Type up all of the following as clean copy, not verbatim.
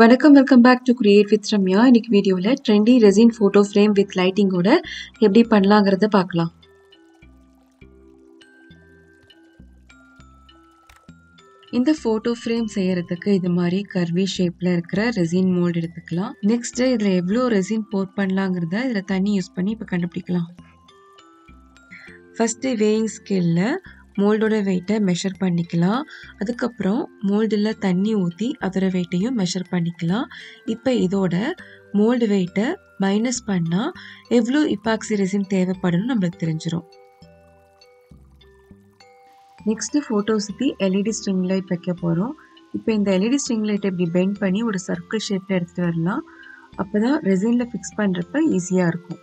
Welcome back to create with Ramya. இன்னைக்கு வீடியோவில் trendy resin photo frame with லைட்டிங்கோட எப்படி பண்ணலாங்கிறத பார்க்கலாம். இந்த ஃபோட்டோ ஃப்ரேம் செய்யறதுக்கு இது மாதிரி கர்வி ஷேப்பில் இருக்கிற ரெசின் மோல்டு எடுத்துக்கலாம். நெக்ஸ்ட்டு இதில் எவ்வளோ ரெசின் போர் பண்ணலாங்கிறத இதில் தண்ணி யூஸ் பண்ணி இப்போ கண்டுபிடிக்கலாம். ஃபஸ்ட்டு வேயிங் ஸ்கேலில் மோல்டோட வெயிட்டை மெஷர் பண்ணிக்கலாம். அதுக்கப்புறம் மோல்டில் தண்ணி ஊற்றி அதோட வெயிட்டையும் மெஷர் பண்ணிக்கலாம். இப்போ இதோட மோல்டு வெயிட்டை மைனஸ் பண்ணால் எவ்வளோ இப்பாக்சி ரெசின் தேவைப்படும்னு நம்மளுக்கு தெரிஞ்சிடும். நெக்ஸ்ட்டு ஃபோட்டோ சுற்றி எல்இடி ஸ்ட்ரிங் லைட் வைக்க போகிறோம். இப்போ இந்த எல்இடி ஸ்ட்ரிங் லைட்டை இப்படி பெண்ட் பண்ணி ஒரு சர்க்கிள் ஷேப்பில் எடுத்துகிட்டு வரலாம். அப்போ தான் ரெசினில் ஃபிக்ஸ் பண்ணுறப்ப ஈஸியாக இருக்கும்.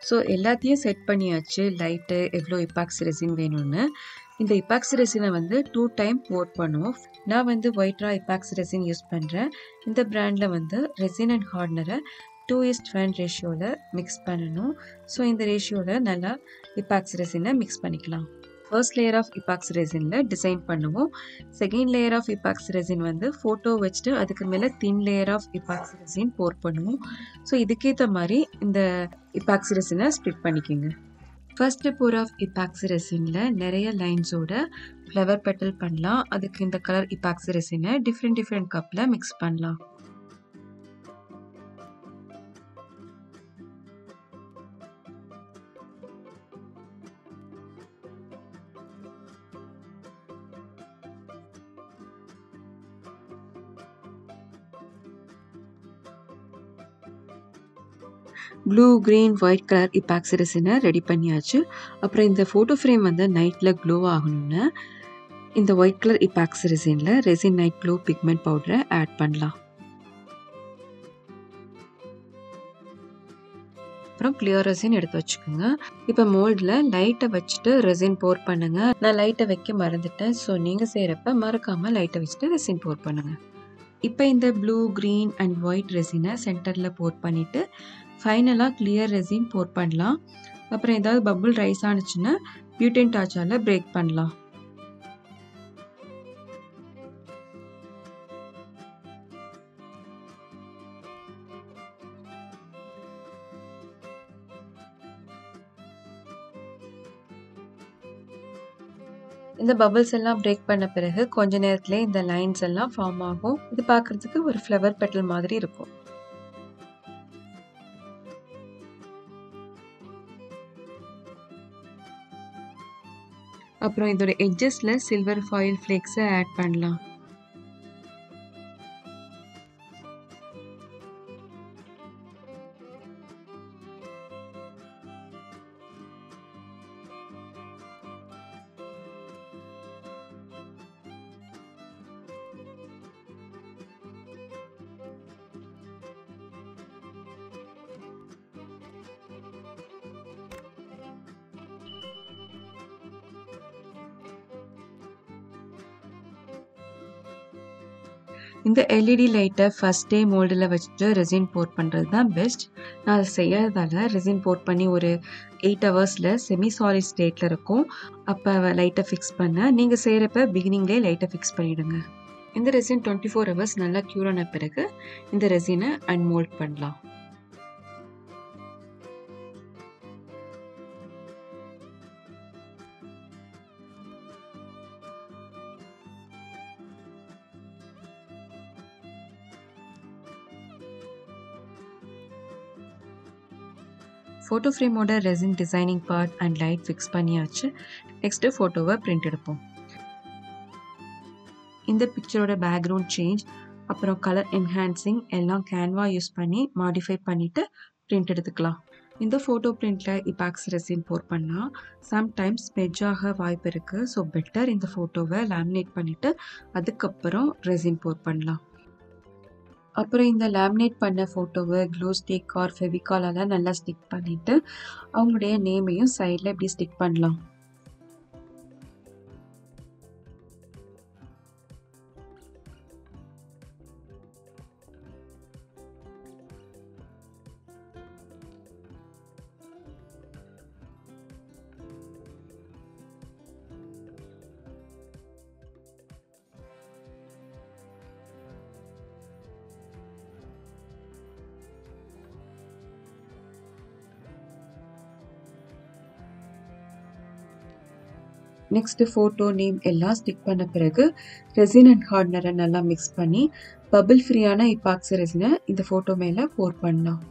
ஸோ எல்லாத்தையும் செட் பண்ணியாச்சு. லைட்டு எவ்வளோ இப்பாக்சி ரெசின் வேணும்னு. இந்த இப்பாக்சி ரெசினை 2 டைம் போர் பண்ணுவோம். நான் ஒயிட்ரா இப்பாக்சி ரெசின் யூஸ் பண்ணுறேன். இந்த பிராண்டில் ரெசின் அண்ட் ஹார்ட்னரை 2:1 ரேஷியோவில் மிக்ஸ் பண்ணணும். ஸோ இந்த ரேஷியோவில் நல்லா இப்பாக்சி ரெசினை மிக்ஸ் பண்ணிக்கலாம். ஃபர்ஸ்ட் லேயர் ஆஃப் இப்பாக்சி ரெசினில் டிசைன் பண்ணுவோம். Second layer of epoxy resin photo வச்சுட்டு அதுக்கு மேலே thin layer of epoxy resin pour பண்ணுவோம். ஸோ இதுக்கேற்ற மாதிரி இந்த இப்பாக்சி ரெசினை ஸ்ப்ளிட் பண்ணிக்கோங்க. ஃபர்ஸ்ட் போர் ஆஃப் இப்பாக்சி ரெசினில் நிறைய லைன்ஸோட ஃப்ளவர் பெட்டல் பண்ணலாம். அதுக்கு இந்த கலர் இப்பாக்சி ரெசினை டிஃப்ரெண்ட் கப்பில் மிக்ஸ் பண்ணலாம். Blue, green, white colour epoxy ரெசினை ரெடி பண்ணியாச்சு. அப்புறம் இந்த ஃபோட்டோ ஃப்ரேம் நைட்டில் க்ளோ ஆகணும்னு இந்த ஒயிட் கலர் இப்பாக்சி ரெசினில் ரெசின் நைட் க்ளோ பிக்மெண்ட் பவுடரை ஆட் பண்ணலாம். அப்புறம் கிளியர் ரெசின் எடுத்து வச்சுக்கோங்க. இப்போ மோல்டில் லைட்டை வச்சுட்டு ரெசின் போர் பண்ணுங்க. நான் லைட்டை வைக்க மறந்துட்டேன். ஸோ நீங்கள் செய்கிறப்ப மறக்காமல் லைட்டை வச்சுட்டு ரெசின் போர் பண்ணுங்க. இப்போ இந்த ப்ளூ, க்ரீன் அண்ட் ஒயிட் ரெசினை சென்டரில் போர் பண்ணிவிட்டு ஃபைனலாக கிளியர் ரெசின் போர் பண்ணலாம். அப்புறம் ஏதாவது பபுள் ரைஸ் ஆனிச்சுன்னா பியூட்டேன் டார்ச்சால் பிரேக் பண்ணலாம். இந்த பபிள்ஸ் எல்லாம் பிரேக் பண்ண பிறகு கொஞ்ச நேரத்திலே இந்த லைன்ஸ் எல்லாம் ஃபார்ம் ஆகும். இது பார்க்குறதுக்கு ஒரு ஃப்ளவர் பெட்டல் மாதிரி இருக்கும். அப்புறம் இதோட எட்ஜஸ்ல சில்வர் ஃபாயில் ஃப்ளேக்ஸை ஆட் பண்ணலாம். இந்த எல்இடி லைட்டை ஃபர்ஸ்ட் டே மோல்டில் வச்சுட்டு ரெசின் போர் பண்ணுறது தான் பெஸ்ட். நான் அதை செய்யாததால் ரெசின் போர் பண்ணி ஒரு 8 ஹவர்ஸில் செமி சாலிட் ஸ்டேட்டில் இருக்கும். அப்போ லைட்டை ஃபிக்ஸ் பண்ண நீங்கள் செய்கிறப்ப பிகினிங்லேயே லைட்டை ஃபிக்ஸ் பண்ணிவிடுங்க. இந்த ரெசின் 24 ஹவர்ஸ் நல்லா க்யூர் ஆன பிறகு இந்த ரெசினை அன்மோல்ட் பண்ணலாம். ஃபோட்டோ ஃப்ரேமோட resin designing part and light fix பண்ணியாச்சு. நெக்ஸ்ட்டு ஃபோட்டோவை பிரிண்ட் எடுப்போம். இந்த பிக்சரோட பேக்ரவுண்ட் சேஞ்ச் அப்புறம் கலர் என்ஹான்சிங் எல்லாம் கேன்வா யூஸ் பண்ணி மாடிஃபை பண்ணிவிட்டு பிரிண்ட் எடுத்துக்கலாம். இந்த ஃபோட்டோ பிரிண்டில் இப்பாக்சி ரெசின் போர் பண்ணால் சம்டைம்ஸ் ஸ்மெட்ஜ் ஆக வாய்ப்பு இருக்குது. ஸோ பெட்டர் இந்த ஃபோட்டோவை லேமினேட் பண்ணிவிட்டு அதுக்கப்புறம் ரெசின் போர் பண்ணலாம். அப்புறம் இந்த லேமினேட் பண்ண ஃபோட்டோவை க்ளூ ஸ்டிக் ஆர் ஃபெவிகாலால் நல்லா ஸ்டிக் பண்ணிவிட்டு அவங்களுடைய நேமையும் சைடில் இப்படி ஸ்டிக் பண்ணலாம். நெக்ஸ்ட் ஃபோட்டோ நேம் எல்லாம் ஸ்டிக் பண்ண பிறகு ரெசின் அண்ட் ஹார்ட்னரை நல்லா மிக்ஸ் பண்ணி பபிள் ஃப்ரீயான எபாக்சி ரெசினை இந்த ஃபோட்டோ மேலே போர் பண்ணலாம்.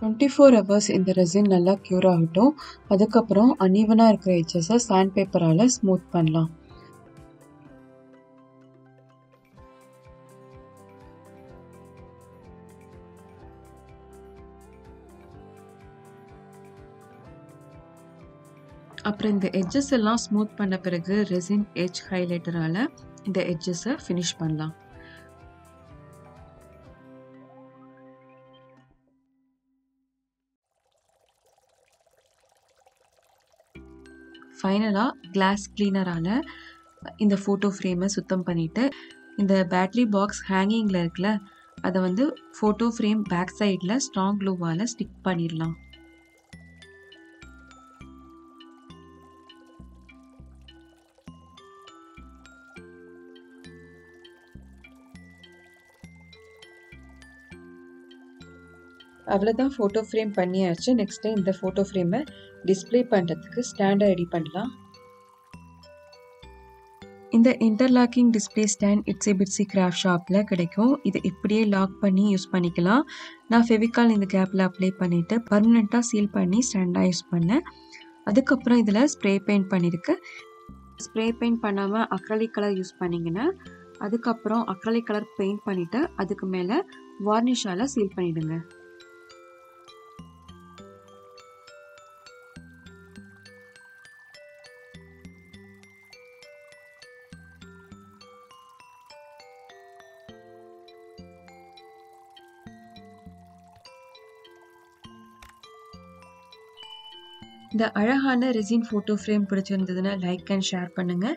டுவெண்ட்டி ஹவர்ஸ் இந்த ரெசின் நல்லா க்யூர் ஆகட்டும். அதுக்கப்புறம் அன்ஈவனாக இருக்கிற எட்ஜஸை சாண்ட் பேப்பரால் ஸ்மூத் பண்ணலாம். அப்புறம் இந்த எட்ஜஸ் எல்லாம் ஸ்மூத் பண்ண பிறகு ரெசின் எட்ஜ் ஹைலைட்டரால் இந்த எட்ஜஸை ஃபினிஷ் பண்ணலாம். ஃபைனலாக கிளாஸ் கிளீனரால் இந்த ஃபோட்டோ ஃப்ரேமை சுத்தம் பண்ணிவிட்டு இந்த பேட்ரி பாக்ஸ் ஹேங்கிங்கில் இருக்குல்ல அதை வந்து ஃபோட்டோ ஃப்ரேம் பேக் சைடில் ஸ்ட்ராங் க்ளூவால் ஸ்டிக் பண்ணிடலாம். அவ்வளோதான், ஃபோட்டோ ஃப்ரேம் பண்ணியாச்சு. நெக்ஸ்ட்டு இந்த ஃபோட்டோ ஃப்ரேமை டிஸ்பிளே பண்ணுறதுக்கு ஸ்டாண்டை ரெடி பண்ணலாம். இந்த interlocking display stand ICSI பிட்ஸி craft ஷாப்பில் கிடைக்கும். இது இப்படியே லாக் பண்ணி யூஸ் பண்ணிக்கலாம். நான் ஃபெவிகால் இந்த கேப்பில் அப்ளை பண்ணிவிட்டு பர்மனெண்ட்டாக சீல் பண்ணி ஸ்டாண்டாக யூஸ் பண்ணேன். அதுக்கப்புறம் இதில் ஸ்ப்ரே பெயிண்ட் பண்ணியிருக்கேன். ஸ்ப்ரே பெயிண்ட் பண்ணாமல் அக்ரலிக் கலர் யூஸ் பண்ணிங்கன்னா அதுக்கப்புறம் அக்ரலிக் கலர் பெயிண்ட் பண்ணிவிட்டு அதுக்கு மேலே வார்னிஷால் சீல் பண்ணிவிடுங்க. இந்த அழகான ரெசின் ஃபோட்டோ ஃப்ரேம் பிடிச்சிருந்ததுன்னா லைக் அண்ட் ஷேர் பண்ணுங்கள்.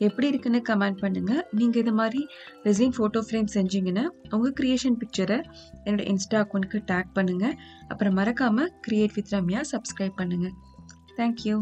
எப்படி இருக்குன்னு கமெண்ட் பண்ணுங்கள். நீங்கள் இது மாதிரி ரெசின் ஃபோட்டோ ஃப்ரேம் செஞ்சீங்கன்னா உங்கள் க்ரியேஷன் பிக்சரை என்னோட இன்ஸ்டா அக்கௌண்ட்க்கு டேக் பண்ணுங்கள். அப்புறம் மறக்காமல் கிரியேட் வித் ரம்யா சப்ஸ்கிரைப் பண்ணுங்கள். தேங்க்யூ.